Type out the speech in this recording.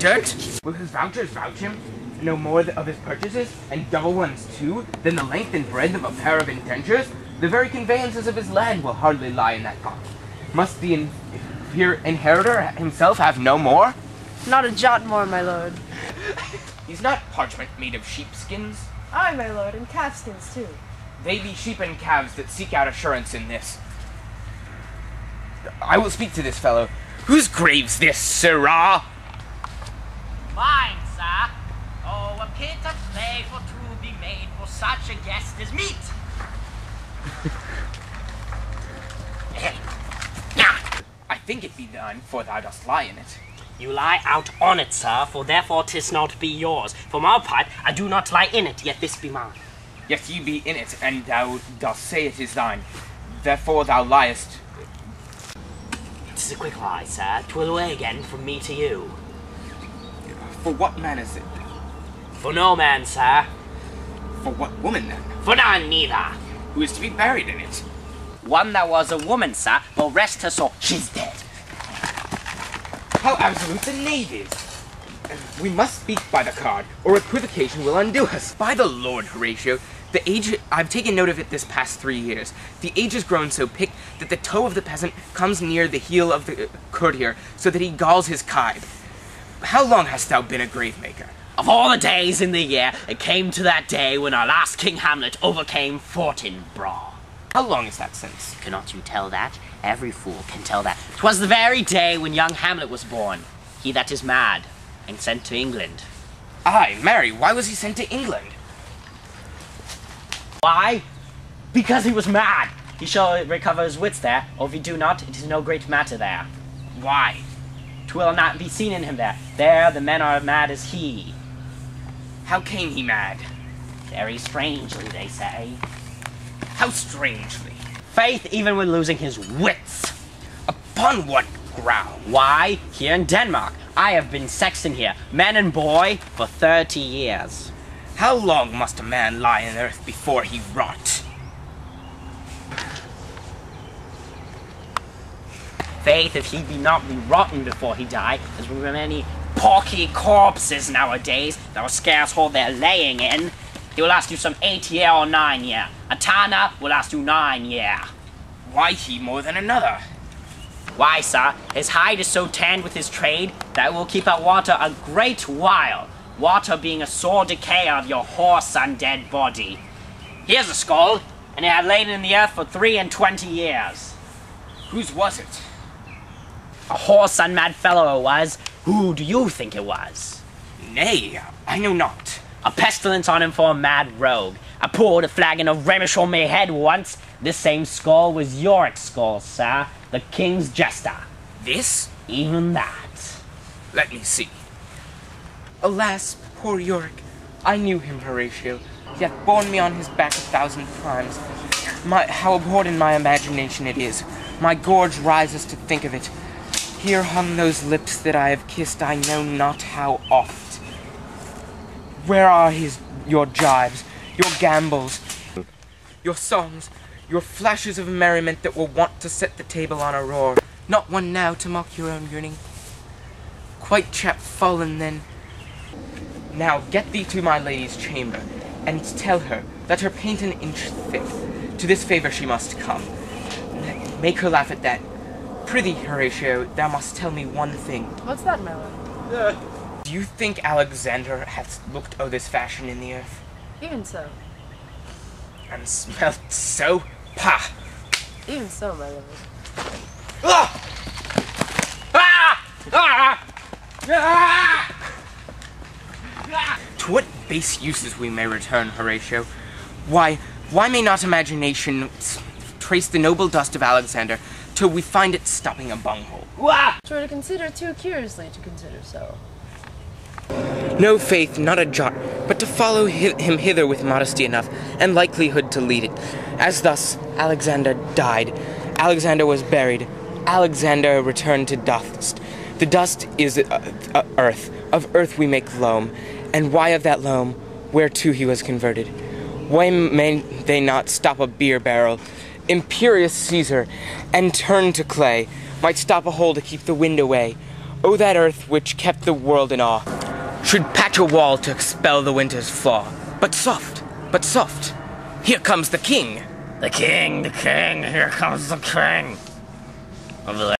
Dirt? Will his vouchers vouch him no more of his purchases, and double ones too, than the length and breadth of a pair of indentures? The very conveyances of his land will hardly lie in that pot. Must the inheritor himself have no more? Not a jot more, my lord. He's not parchment made of sheepskins. Aye, my lord, and calfskins too. They be sheep and calves that seek out assurance in this. I will speak to this fellow. Whose grave's this, sirrah? Mine, sir. Oh, a pit of clay for to be made for such a guest as meet. I think it be thine, for thou dost lie in it. You lie out on it, sir, for therefore 'tis not be yours. For my part, I do not lie in it, yet this be mine. Yet ye be in it, and thou dost say it is thine. Therefore thou liest. 'Tis a quick lie, sir. 'Twill away again from me to you. For what man is it? For no man, sir. For what woman, then? For none neither. Who is to be buried in it? One that was a woman, sir, but rest her soul, she's dead. How absolute the knave is! We must speak by the card, or equivocation will undo us. By the Lord, Horatio, the age, I've taken note of it this past 3 years. The age has grown so picked that the toe of the peasant comes near the heel of the courtier, so that he galls his kide. How long hast thou been a grave-maker? Of all the days in the year, it came to that day when our last King Hamlet overcame Fortinbras. How long is that since? Cannot you tell that? Every fool can tell that. 'Twas the very day when young Hamlet was born, he that is mad, and sent to England. Aye, marry, why was he sent to England? Why? Because he was mad. He shall recover his wits there, or if he do not, it is no great matter there. Why? 'Twill not be seen in him there. There the men are mad as he. How came he mad? Very strangely, they say. How strangely? Faith, even when losing his wits. Upon what ground? Why, here in Denmark. I have been sexton here, man and boy, for 30 years. How long must a man lie in earth before he rot? Faith, if he be not be rotten before he die, as we have many porky corpses nowadays that will scarce hold their laying in, he will last you some 8 year or 9 year. A tanner will last you 9 year. Why he more than another? Why, sir, his hide is so tanned with his trade that it will keep out water a great while, water being a sore decay of your hoarse undead body. Here's a skull, and it had lain in the earth for 23 years. Whose was it? A horse and mad fellow it was. Who do you think it was? Nay, I know not. A pestilence on him for a mad rogue. I poured a flagon of Rhenish on my head once. This same skull was Yorick's skull, sir. The king's jester. This? Even that. Let me see. Alas, poor Yorick. I knew him, Horatio. He hath borne me on his back 1,000 times. How abhorred in my imagination it is. My gorge rises to think of it. Here hung those lips that I have kissed I know not how oft. Where are your jibes, your gambols, your songs, your flashes of merriment that were wont to set the table on a roar? Not one now to mock your own yearning. Quite chapfallen then. Now get thee to my lady's chamber, and tell her, let her paint an inch thick. To this favor she must come. Make her laugh at that. Prithee, Horatio, thou must tell me one thing. What's that, my lord? Do you think Alexander hath looked o' this fashion in the earth? Even so. And smelt so? Pah! Even so, my lord. Ah! Ah! Ah! Ah! To what base uses we may return, Horatio? Why may not imagination trace the noble dust of Alexander till we find it stopping a bunghole? Wah! Try to consider too curiously to consider so. No faith, not a jot, but to follow him hither with modesty enough, and likelihood to lead it. As thus Alexander died, Alexander was buried, Alexander returned to dust. The dust is earth, of earth we make loam, and why of that loam, whereto he was converted? Why may they not stop a beer barrel? Imperious Caesar, and turn to clay, might stop a hole to keep the wind away. Oh, that earth which kept the world in awe, should patch a wall to expel the winter's flaw. But soft, here comes the king. The king, here comes the king of the